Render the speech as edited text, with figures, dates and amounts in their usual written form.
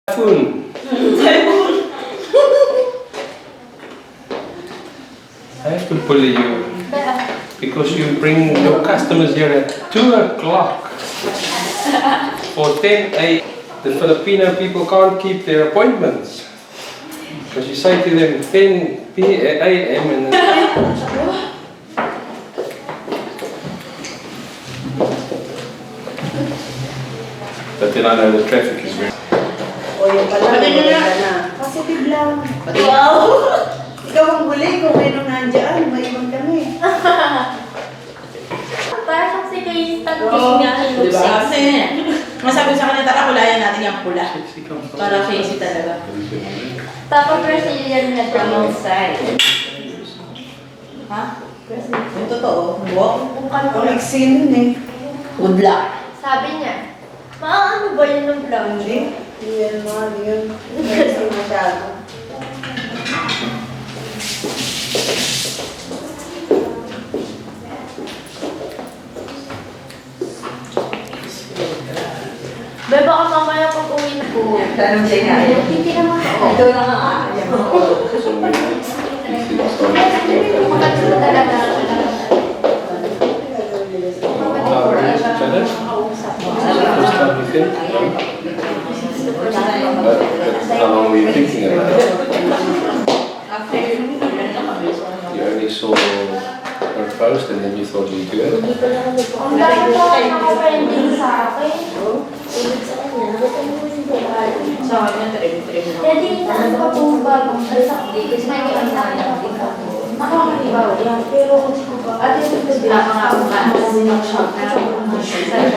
Typhoon. I have to bully you because you bring your customers here at 2 o'clock for 10 a.m. The Filipino people can't keep their appointments because you say to them 10 a.m. and but then I know the traffic is very. O yung pala, wala na. Positive lang. Wow! Ikaw ang huli kung mayroong nandiyan, maiwan kami. Parang si Casey tag-king nga. Diba? Kasi, masabi sa kanila, tara, kulayan natin yung pula. Para Casey talaga. Papa Brazilian na from outside. Ha? Yung totoo. Wow. Ang eksin eh. Udla. Sabi niya, ano ba yun ng vlog? Hindi. Hindi yan mga, hindi yun. Eksin masyado. Be, baka mamaya pag uwi na po. Tanong siya nga. Hindi naman ako. Ito lang ang aayam. Makatulog talaga. How long were you thinking about it? You only saw her post and then you thought you'd do it? Ang dami po nakapending sa akin. Sa kanya, Sa akin, trim-trim na. Pwede itaan pa po bagong alsak. Kasi may ilang sa akin. Nakakalibaw yan. Pero, at yung Wala pa nga ako